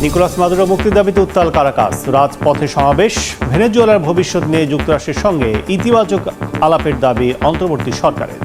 Nicolas Maduro মুক্তির দাবিতে উত্তাল কারাকাস, রাজপথে সমাবেশ। ভেনেজুয়েলার ভবিষ্যৎ নিয়ে যুক্তরাষ্ট্রের সঙ্গে ইতিবাচক আলাপের দাবি অন্তর্বর্তী সরকারের।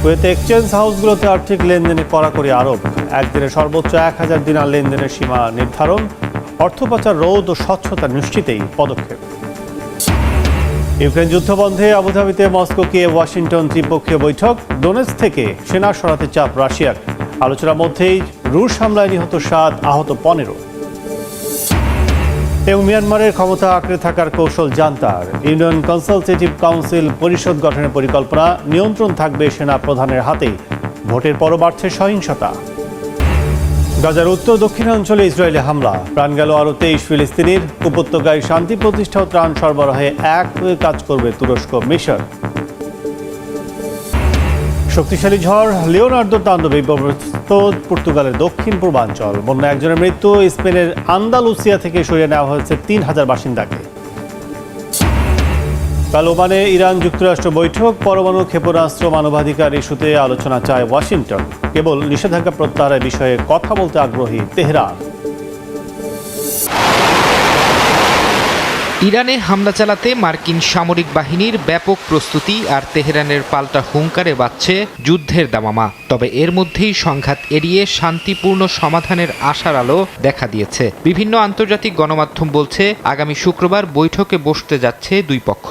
কুয়েতে এক্সচেঞ্জ হাউসগুলোতে আর্থিক লেনদেনে কড়াকড়ি আরোপ। একদিনে সর্বোচ্চ 1000 দিনার লেনদেনের সীমা নির্ধারণ। অর্থ পাচার রোধ ও স্বচ্ছতা নিশ্চিতেই পদক্ষেপ। ইউক্রেন যুদ্ধবন্ধে আবুধাবিতে মস্কো কিয়েভ ওয়াশিংটন ত্রিপক্ষীয় বৈঠক। ডোনেটস্ক থেকে সেনা সরাতে চাপ রাশিয়ার। আলোচনার মধ্যেই রুশ হামলায় নিহত 7, আহত 15। এবং মিয়ানমারের ক্ষমতা আঁকড়ে থাকার কৌশল জান্তার। ইউনিয়ন কনসালটেটিভ কাউন্সিল পরিষদ গঠনের পরিকল্পনা। নিয়ন্ত্রণ থাকবে সেনা প্রধানের হাতেই। ভোটের পরও বাড়ছে সহিংসতা। গাজার উত্তর দক্ষিণাঞ্চলে ইসরায়েলি হামলা। প্রাণ গেল আরও 23 ফিলিস্তিনির। উপত্যকায় শান্তি প্রতিষ্ঠা ও ত্রাণ সরবরাহে এক হয়ে কাজ করবে তুরস্ক, মিশর। শক্তিশালী ঝড় লিওনার্দোর তাণ্ডবে বিপর্যস্ত পর্তুগালের দক্ষিণ পূর্বাঞ্চল। বন্যা একজনের মৃত্যু। স্পেনের আন্দালুসিয়া থেকে সরিয়ে নেওয়া হয়েছে 3000 বাসিন্দাকে। কাল ওমানে ইরান যুক্তরাষ্ট্র বৈঠক। পরমাণু ক্ষেপণাস্ত্র মানবাধিকার ইস্যুতে আলোচনা চায় ওয়াশিংটন। কেবল নিষেধাজ্ঞা প্রত্যাহারের বিষয়ে কথা বলতে আগ্রহী তেহরান। ইরানে হামলা চালাতে মার্কিন সামরিক বাহিনীর ব্যাপক প্রস্তুতি আর তেহরানের পাল্টা হুঙ্কারে বাজছে যুদ্ধের দামামা। তবে এর মধ্যেই সংঘাত এড়িয়ে শান্তিপূর্ণ সমাধানের আশার আলো দেখা দিয়েছে। বিভিন্ন আন্তর্জাতিক গণমাধ্যম বলছে আগামী শুক্রবার বৈঠকে বসতে যাচ্ছে দুই পক্ষ।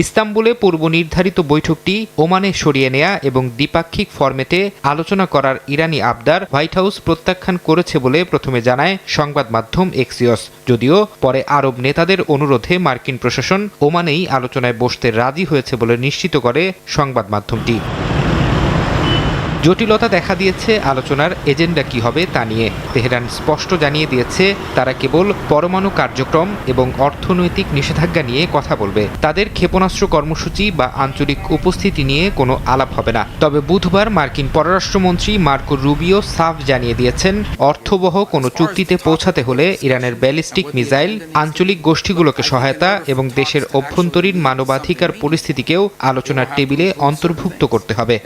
ইস্তাম্বুলে পূর্ব নির্ধারিত বৈঠকটি ওমানে সরিয়ে নেয়া এবং দ্বিপাক্ষিক ফরম্যাটে আলোচনা করার ইরানি আবদার হোয়াইট হাউস প্রত্যাখ্যান করেছে বলে প্রথমে জানায় সংবাদ মাধ্যম এক্সিওস। যদিও পরে আরব নেতাদের অনুরোধে মার্কিন প্রশাসন ওমানেই আলোচনায় বসতে রাজি হয়েছে বলে নিশ্চিত করে সংবাদ মাধ্যমটি। জটিলতা দেখা দিয়েছে আলোচনার এজেন্ডা কি হবে তা নিয়ে। তেহরান স্পষ্ট জানিয়ে দিয়েছে তারা কেবল পরমাণু কার্যক্রম এবং অর্থনৈতিক নিষেধাজ্ঞা নিয়ে কথা বলবে। তাদের ক্ষেপণাস্ত্র কর্মসূচি বা আঞ্চলিক উপস্থিতি নিয়ে কোনো আলাপ হবে না। তবে বুধবার মার্কিন পররাষ্ট্রমন্ত্রী মার্কো রুবিও সাফ জানিয়ে দিয়েছেন অর্থবহ কোনো চুক্তিতে পৌঁছাতে হলে ইরানের ব্যালিস্টিক মিসাইল, আঞ্চলিক গোষ্ঠীগুলোকে সহায়তা এবং দেশের অভ্যন্তরীণ মানবাধিকার পরিস্থিতিকেও আলোচনার টেবিলে অন্তর্ভুক্ত করতে হবে।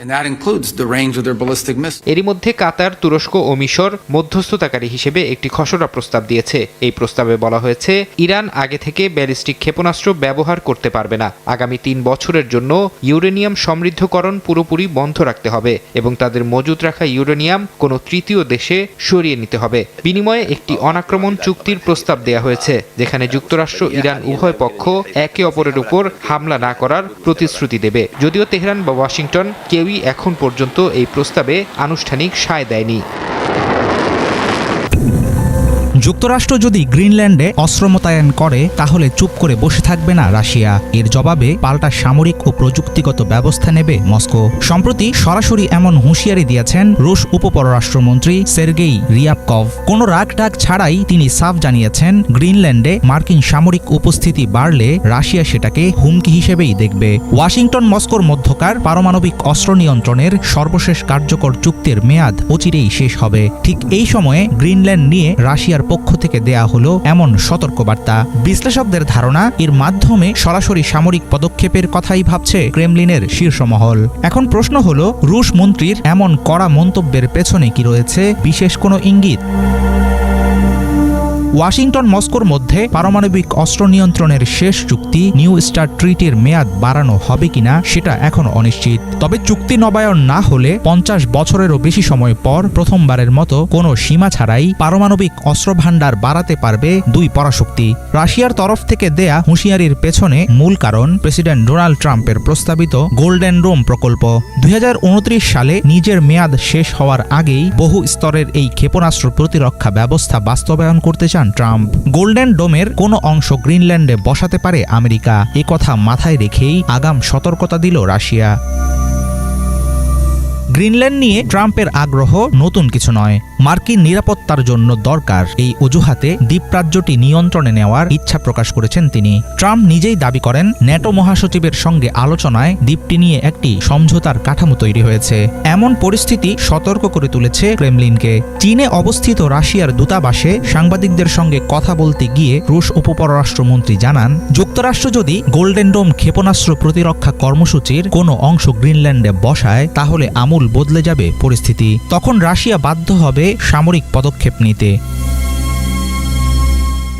এরই মধ্যে কাতার, তুরস্ক ও মিশর মধ্যস্থতাকারী হিসেবে একটি খসড়া প্রস্তাব দিয়েছে। এই প্রস্তাবে বলা হয়েছে ইরান আগে থেকে ব্যালিস্টিক ক্ষেপণাস্ত্র ব্যবহার করতে পারবে না। আগামী 3 বছরের জন্য ইউরেনিয়াম সমৃদ্ধকরণ পুরোপুরি বন্ধ রাখতে হবে এবং তাদের মজুত রাখা ইউরেনিয়াম কোনো তৃতীয় দেশে সরিয়ে নিতে হবে। বিনিময়ে একটি অনাক্রমণ চুক্তির প্রস্তাব দেয়া হয়েছে, যেখানে যুক্তরাষ্ট্র, ইরান উভয় পক্ষ একে অপরের উপর হামলা না করার প্রতিশ্রুতি দেবে। যদিও তেহরান বা ওয়াশিংটন কেউই এখন পর্যন্ত এই প্রস্তাবে আনুষ্ঠানিক সায় দেয়নি। যুক্তরাষ্ট্র যদি গ্রিনল্যান্ডে অস্ত্র মোতায়েন করে তাহলে চুপ করে বসে থাকবে না রাশিয়া। এর জবাবে পাল্টা সামরিক ও প্রযুক্তিগত ব্যবস্থা নেবে মস্কো। সম্প্রতি সরাসরি এমন হুঁশিয়ারি দিয়েছেন রুশ উপপররাষ্ট্রমন্ত্রী সের্গেই রিয়াবকভ। কোনো রাগঢাক ছাড়াই তিনি সাফ জানিয়েছেন গ্রিনল্যান্ডে মার্কিন সামরিক উপস্থিতি বাড়লে রাশিয়া সেটাকে হুমকি হিসেবেই দেখবে। ওয়াশিংটন মস্কোর মধ্যকার পারমাণবিক অস্ত্র নিয়ন্ত্রণের সর্বশেষ কার্যকর চুক্তির মেয়াদ অচিরেই শেষ হবে। ঠিক এই সময়ে গ্রিনল্যান্ড নিয়ে রাশিয়ার পক্ষ থেকে দেয়া হলো এমন সতর্কবার্তা। বিশ্লেষকদের ধারণা এর মাধ্যমে সরাসরি সামরিক পদক্ষেপের কথাই ভাবছে ক্রেমলিনের শীর্ষ মহল। এখন প্রশ্ন হলো, রুশ মন্ত্রীর এমন কড়া মন্তব্যের পেছনে কি রয়েছে বিশেষ কোনো ইঙ্গিত? ওয়াশিংটন মস্কোর মধ্যে পারমাণবিক অস্ত্র নিয়ন্ত্রণের শেষ চুক্তি নিউ স্টার্ট ট্রিটির মেয়াদ বাড়ানো হবে কিনা সেটা এখনো অনিশ্চিত। তবে চুক্তি নবায়ন না হলে 50 বছরেরও বেশি সময় পর প্রথমবারের মতো কোনো সীমা ছাড়াই পারমাণবিক অস্ত্র ভাণ্ডার বাড়াতে পারবে দুই পরাশক্তি। রাশিয়ার তরফ থেকে দেয়া হুঁশিয়ারির পেছনে মূল কারণ প্রেসিডেন্ট ডোনাল্ড ট্রাম্পের প্রস্তাবিত গোল্ডেন ডোম প্রকল্প। 2029 সালে নিজের মেয়াদ শেষ হওয়ার আগেই বহু স্তরের এই ক্ষেপণাস্ত্র প্রতিরক্ষা ব্যবস্থা বাস্তবায়ন করতে চান ট্রাম্প। গোল্ডেন ডোমের কোনো অংশ গ্রিনল্যান্ডে বসাতে পারে আমেরিকা। এ কথা মাথায় রেখেই আগাম সতর্কতা দিল রাশিয়া। গ্রিনল্যান্ড নিয়ে ট্রাম্পের আগ্রহ নতুন কিছু নয়, মার্কিন নিরাপত্তার জন্য দরকার এই অজুহাতে দ্বীপরাজ্যটি নিয়ন্ত্রণে নেওয়ার ইচ্ছা প্রকাশ করেছেন তিনি। ট্রাম্প নিজেই দাবি করেন ন্যাটো মহাসচিবের সঙ্গে আলোচনায় দ্বীপটি নিয়ে একটি সমঝোতার কাঠামো তৈরি হয়েছে। এমন পরিস্থিতি সতর্ক করে তুলেছে ক্রেমলিনকে। চীনে অবস্থিত রাশিয়ার দূতাবাসে সাংবাদিকদের সঙ্গে কথা বলতে গিয়ে রুশ উপপররাষ্ট্রমন্ত্রী জানান, যুক্তরাষ্ট্র যদি গোল্ডেন ডোম ক্ষেপণাস্ত্র প্রতিরক্ষা কর্মসূচির কোনো অংশ গ্রিনল্যান্ডে বসায় তাহলে আমূল আমূল বদলে যাবে পরিস্থিতি। তখন রাশিয়া বাধ্য হবে সামরিক পদক্ষেপ নিতে।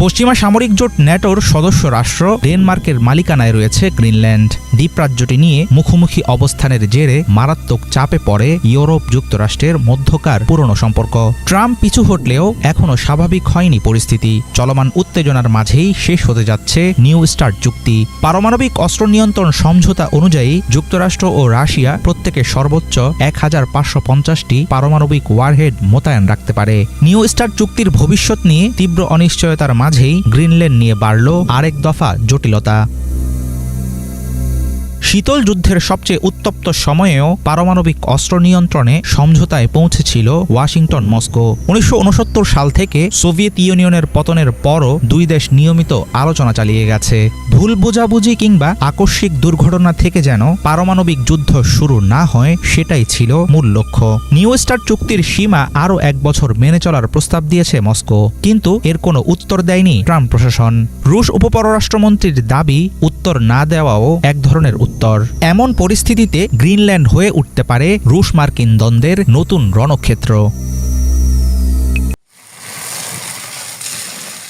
পশ্চিমা সামরিক জোট ন্যাটোর সদস্য রাষ্ট্র ডেনমার্কের মালিকানায় রয়েছে গ্রিনল্যান্ড। দ্বীপরাজ্যটি নিয়ে মুখোমুখি অবস্থানের জেরে মারাত্মক চাপে পড়ে ইউরোপ যুক্তরাষ্ট্রের মধ্যকার পুরনো সম্পর্ক। ট্রাম্প পিছু হটলেও এখনও স্বাভাবিক হয়নি পরিস্থিতি। চলমান উত্তেজনার মাঝেই শেষ হতে যাচ্ছে নিউ স্টার্ট চুক্তি। পারমাণবিক অস্ত্র নিয়ন্ত্রণ সমঝোতা অনুযায়ী যুক্তরাষ্ট্র ও রাশিয়া প্রত্যেকে সর্বোচ্চ 1550টি পারমাণবিক ওয়ারহেড মোতায়েন রাখতে পারে। নিউ স্টার্ট চুক্তির ভবিষ্যৎ নিয়ে তীব্র অনিশ্চয়তার মাঝেই গ্রিনল্যান্ড নিয়ে বাড়ল আরেক দফা জটিলতা। শীতল যুদ্ধের সবচেয়ে উত্তপ্ত সময়েও পারমাণবিক অস্ত্র নিয়ন্ত্রণে সমঝোতায় পৌঁছেছিল ওয়াশিংটন মস্কো। 1969 সাল থেকে সোভিয়েত ইউনিয়নের পতনের পরও দুই দেশ নিয়মিত আলোচনা চালিয়ে গেছে। ভুল বোঝাবুঝি কিংবা আকস্মিক দুর্ঘটনা থেকে যেন পারমাণবিক যুদ্ধ শুরু না হয়, সেটাই ছিল মূল লক্ষ্য। নিউ স্টার্ট চুক্তির সীমা আরও 1 বছর মেনে চলার প্রস্তাব দিয়েছে মস্কো, কিন্তু এর কোনো উত্তর দেয়নি ট্রাম্প প্রশাসন। রুশ উপপররাষ্ট্রমন্ত্রীর দাবি, উত্তর না দেওয়াও এক ধরনের উত্তর। এমন পরিস্থিতিতে গ্রিনল্যান্ড হয়ে উঠতে পারে রুশ মার্কিন দ্বন্দ্বের নতুন রণক্ষেত্র।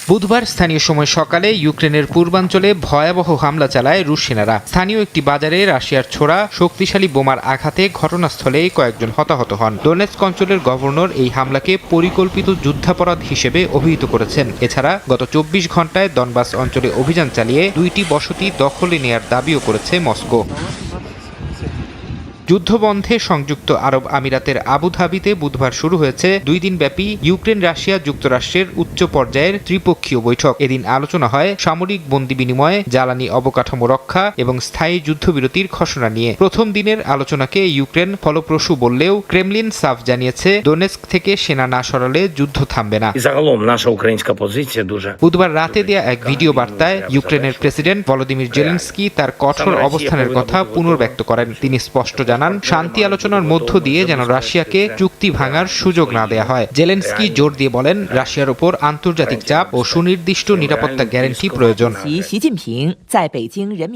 বুধবার স্থানীয় সময় সকালে ইউক্রেনের পূর্বাঞ্চলে ভয়াবহ হামলা চালায় রুশ সেনারা। স্থানীয় একটি বাজারে রাশিয়ার ছোড়া শক্তিশালী বোমার আঘাতে ঘটনাস্থলে কয়েকজন হতাহত হন। ডোনেৎস্ক অঞ্চলের গভর্নর এই হামলাকে পরিকল্পিত যুদ্ধাপরাধ হিসেবে অভিহিত করেছেন। এছাড়া গত 24 ঘন্টায় দনবাস অঞ্চলে অভিযান চালিয়ে 2টি বসতি দখলে নেয়ার দাবিও করেছে মস্কো। যুদ্ধবন্ধে সংযুক্ত আরব আমিরাতের আবুধাবিতে বুধবার শুরু হয়েছে 2 দিনব্যাপী ইউক্রেন রাশিয়া যুক্তরাষ্ট্রের উচ্চ পর্যায়ের ত্রিপক্ষীয় বৈঠক। এদিন আলোচনা হয় সামরিক বন্দি বিনিময়, জ্বালানি অবকাঠামো রক্ষা এবং স্থায়ী যুদ্ধবিরতির ঘোষণা নিয়ে। প্রথম দিনের আলোচনাকে ইউক্রেন ফলপ্রসূ বললেও ক্রেমলিন সাফ জানিয়েছে ডোনেৎস্ক থেকে সেনা না সরালে যুদ্ধ থামবে না। বুধবার রাতে দেয়া এক ভিডিও বার্তায় ইউক্রেনের প্রেসিডেন্ট ভলোদিমির জেলেনস্কি তার কঠোর অবস্থানের কথা পুনর্ব্যক্ত করেন। তিনি স্পষ্ট জানান, শান্তি আলোচনার মধ্য দিয়ে যেন রাশিয়াকে চুক্তি ভাঙার সুযোগ না দেয়া হয়। জেলেনস্কি জোর দিয়ে বলেন, রাশিয়ার উপর আন্তর্জাতিক চাপ ও সুনির্দিষ্ট নিরাপত্তা গ্যারান্টি প্রয়োজন।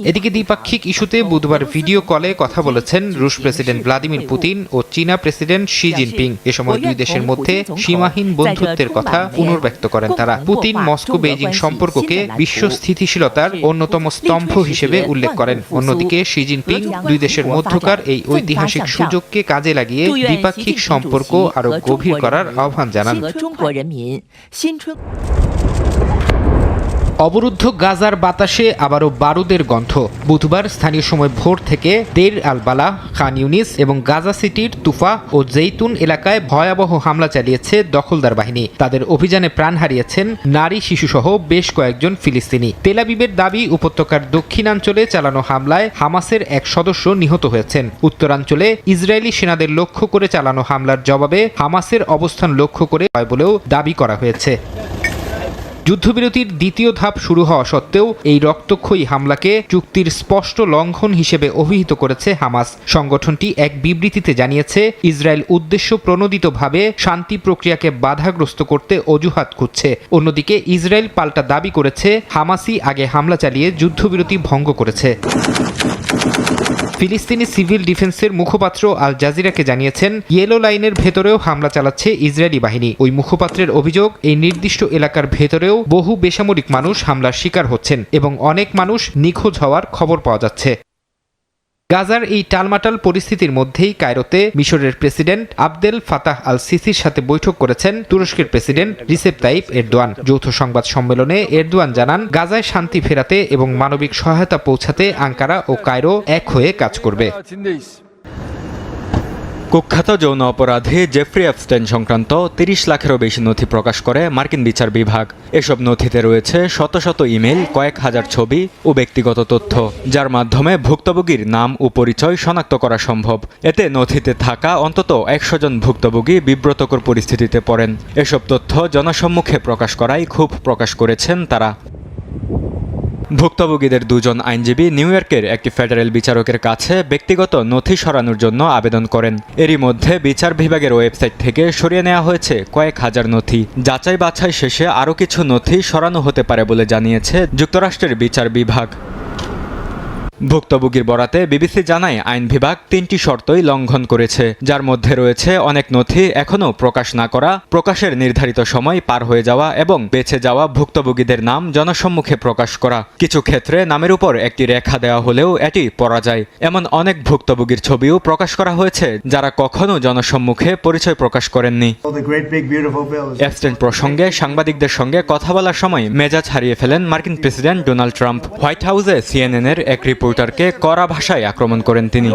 এদিকে দ্বিপাক্ষিক ইস্যুতে বুধবার ভিডিও কলে কথা বলেছেন রুশ প্রেসিডেন্ট ভ্লাদিমির পুতিন ও চীনা প্রেসিডেন্ট শি জিনপিং। এ সময় দুই দেশের মধ্যে সীমাহীন বন্ধুত্বের কথা পুনর্ব্যক্ত করেন তারা। পুতিন মস্কো বেইজিং সম্পর্ককে বিশ্ব স্থিতিশীলতার অন্যতম স্তম্ভ হিসেবে উল্লেখ করেন। অন্যদিকে শি জিনপিং দুই দেশের মধ্যকার এই ঐতিহাসিক সুযোগকে কাজে লাগিয়ে দ্বিপাক্ষিক সম্পর্ক আরো গভীর করার আহ্বান জানান। অবরুদ্ধ গাজার বাতাসে আবারও বারুদের গন্ধ। বুধবার স্থানীয় সময় ভোর থেকে দের আল বালা, খান ইউনিস এবং গাজা সিটির তুফা ও জেইতুন এলাকায় ভয়াবহ হামলা চালিয়েছে দখলদার বাহিনী। তাদের অভিযানে প্রাণ হারিয়েছেন নারী, শিশুসহ বেশ কয়েকজন ফিলিস্তিনি। তেল আবিবের দাবি, উপত্যকার দক্ষিণাঞ্চলে চালানো হামলায় হামাসের এক সদস্য নিহত হয়েছেন। উত্তরাঞ্চলে ইসরায়েলি সেনাদের লক্ষ্য করে চালানো হামলার জবাবে হামাসের অবস্থান লক্ষ্য করে হয় বলেও দাবি করা হয়েছে। যুদ্ধবিরতির দ্বিতীয় ধাপ শুরু হওয়া সত্ত্বেও এই রক্তক্ষয়ী হামলাকে চুক্তির স্পষ্ট লঙ্ঘন হিসেবে অভিহিত করেছে হামাস। সংগঠনটি এক বিবৃতিতে জানিয়েছে, ইসরায়েল উদ্দেশ্য প্রণোদিতভাবে শান্তি প্রক্রিয়াকে বাধাগ্রস্ত করতে অজুহাত খুঁজছে। অন্যদিকে ইসরায়েল পাল্টা দাবি করেছে, হামাসই আগে হামলা চালিয়ে যুদ্ধবিরতি ভঙ্গ করেছে। ফিলিস্তিনি সিভিল ডিফেন্সের মুখপাত্র আল জাজিরাকে জানিয়েছেন, ইয়েলো লাইনের ভেতরেও হামলা চালাচ্ছে ইসরায়েলি বাহিনী। ওই মুখপাত্রের অভিযোগ, এই নির্দিষ্ট এলাকার ভেতরেও বহু বেসামরিক মানুষ হামলার শিকার হচ্ছেন এবং অনেক মানুষ নিখোঁজ হওয়ার খবর পাওয়া যাচ্ছে। গাজার এই টালমাটাল পরিস্থিতির মধ্যেই কায়রোতে মিশরের প্রেসিডেন্ট আবদেল ফাতাহ আল সিসির সাথে বৈঠক করেছেন তুরস্কের প্রেসিডেন্ট রিসেপ তাইপ এরদোয়ান। যৌথ সংবাদ সম্মেলনে এরদোয়ান জানান, গাজায় শান্তি ফেরাতে এবং মানবিক সহায়তা পৌঁছাতে আঙ্কারা ও কায়রো এক হয়ে কাজ করবে। কুখ্যাত যৌন অপরাধী জেফ্রি এপস্টাইন সংক্রান্ত 30 লাখেরও বেশি নথি প্রকাশ করে মার্কিন বিচার বিভাগ। এসব নথিতে রয়েছে শত শত ইমেল, কয়েক হাজার ছবি ও ব্যক্তিগত তথ্য, যার মাধ্যমে ভুক্তভোগীর নাম ও পরিচয় শনাক্ত করা সম্ভব। এতে নথিতে থাকা অন্তত 100 জন ভুক্তভোগী বিব্রতকর পরিস্থিতিতে পড়েন। এসব তথ্য জনসম্মুখে প্রকাশ করায় ক্ষোভ প্রকাশ করেছেন তারা। ভুক্তভোগীদের 2 জন আইনজীবী নিউ ইয়র্কের একটি ফেডারেল বিচারকের কাছে ব্যক্তিগত নথি সরানোর জন্য আবেদন করেন। এরই মধ্যে বিচার বিভাগের ওয়েবসাইট থেকে সরিয়ে নেওয়া হয়েছে কয়েক হাজার নথি। যাচাই বাছাই শেষে আরও কিছু নথি সরানো হতে পারে বলে জানিয়েছে যুক্তরাষ্ট্রের বিচার বিভাগ। ভুক্তভোগীর বরাতে বিবিসি জানায় আইন বিভাগ 3টি শর্তই লঙ্ঘন করেছে, যার মধ্যে রয়েছে অনেক নথি এখনও প্রকাশ না করা, প্রকাশের নির্ধারিত সময় পার হয়ে যাওয়া এবং বেঁচে যাওয়া ভুক্তভোগীদের নাম জনসম্মুখে প্রকাশ করা। কিছু ক্ষেত্রে নামের উপর একটি রেখা দেওয়া হলেও এটি পড়া যায়। এমন অনেক ভুক্তভোগীর ছবিও প্রকাশ করা হয়েছে যারা কখনো জনসম্মুখে পরিচয় প্রকাশ করেননি। এপস্টাইন প্রসঙ্গে সাংবাদিকদের সঙ্গে কথা বলার সময় মেজাজ হারিয়ে ফেলেন মার্কিন প্রেসিডেন্ট ডোনাল্ড ট্রাম্প। হোয়াইট হাউসে সিএনএন-এর এক রিপোর্টারকে কড়া ভাষায় আক্রমণ করেন তিনি।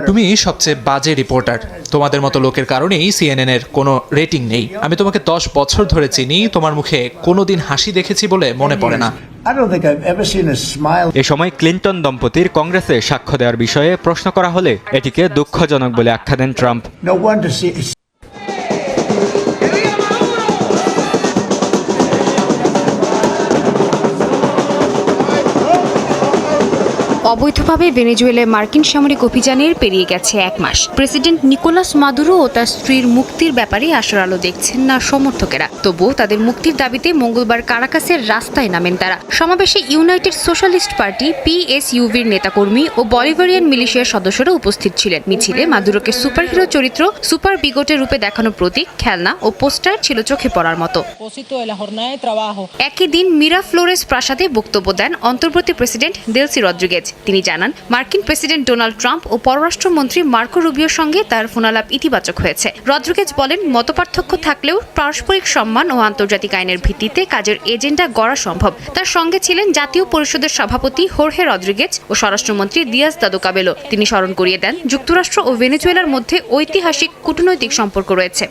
তুমি সবচেয়ে বাজে রিপোর্টার। তোমাদের মতো লোকের কারণেই সিএনএন-এর কোনো রেটিং নেই। আমি তোমাকে 10 বছর ধরে চিনি, তোমার মুখে কোনোদিন হাসি দেখেছি বলে মনে পড়ে না। এ সময় ক্লিন্টন দম্পতির কংগ্রেসে সাক্ষ্য দেওয়ার বিষয়ে প্রশ্ন করা হলে এটিকে দুঃখজনক বলে আখ্যা দেন ট্রাম্প। অবৈধভাবে ভেনেজুয়েলায় মার্কিন সামরিক অভিযানের পেরিয়ে গেছে 1 মাস। প্রেসিডেন্ট নিকোলাস মাদুরো ও তার স্ত্রীর মুক্তির ব্যাপারে আশার আলো দেখছেন না সমর্থকেরা। তবুও তাদের মুক্তির দাবিতে মঙ্গলবার কারাকাসের রাস্তায় নামেন তারা। সমাবেশে ইউনাইটেড সোশ্যালিস্ট পার্টি পিএসইউভির নেতাকর্মী ও বলিভারিয়ান মিলিশিয়ার সদস্যরা উপস্থিত ছিলেন। মিছিলে মাদুরোকে সুপারহিরো চরিত্র, সুপার বিগোটের রূপে দেখানো প্রতীক, খেলনা ও পোস্টার ছিল চোখে পড়ার মতো। একই দিন মিরাফ্লোরেস প্রাসাদে বক্তব্য দেন অন্তর্বর্তী প্রেসিডেন্ট দেলসি রদ্রিগেজ। তিনি জানান, মার্কিন প্রেসিডেন্ট ডোনাল্ড ট্রাম্প ও পররাষ্ট্রমন্ত্রী মার্কো রুবিওর সঙ্গে তার ফোনালাপ ইতিবাচক হয়েছে। রদ্রিগেজ বলেন, মতপার্থক্য থাকলেও পারস্পরিক সম্মান ও আন্তর্জাতিক আইনের ভিত্তিতে কাজের এজেন্ডা গড়া সম্ভব। তার সঙ্গে ছিলেন জাতীয় পরিষদের সভাপতি হোর্হে রদ্রিগেজ ও স্বরাষ্ট্রমন্ত্রী দিয়াজ দাদো কাবেলো। তিনি স্মরণ করিয়ে দেন, যুক্তরাষ্ট্র ও ভেনেজুয়েলার মধ্যে ঐতিহাসিক কূটনৈতিক সম্পর্ক রয়েছে।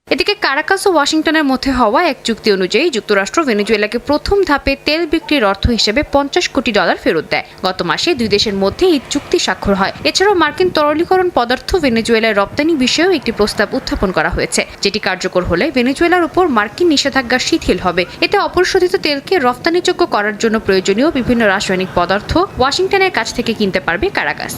এদিকে কারাকাস ও ওয়াশিংটনের মধ্যে হওয়া এক চুক্তি অনুযায়ী যুক্তরাষ্ট্র ভেনেজুয়েলাকে প্রথম ধাপে তেল বিক্রির অর্থ হিসেবে $50 কোটি ফেরত দেয়। গত মাসে 2 দেশের মধ্যে এই চুক্তি স্বাক্ষর হয়। এছাড়াও মার্কিন তরলীকরণ পদার্থ ভেনেজুয়েলায় রপ্তানি বিষয়েও একটি প্রস্তাব উত্থাপন করা হয়েছে, যেটি কার্যকর হলে ভেনেজুয়েলার উপর মার্কিন নিষেধাজ্ঞা শিথিল হবে। এতে অপরিশোধিত তেলকে রপ্তানিযোগ্য করার জন্য প্রয়োজনীয় বিভিন্ন রাসায়নিক পদার্থ ওয়াশিংটনের কাছ থেকে কিনতে পারবে কারাকাস।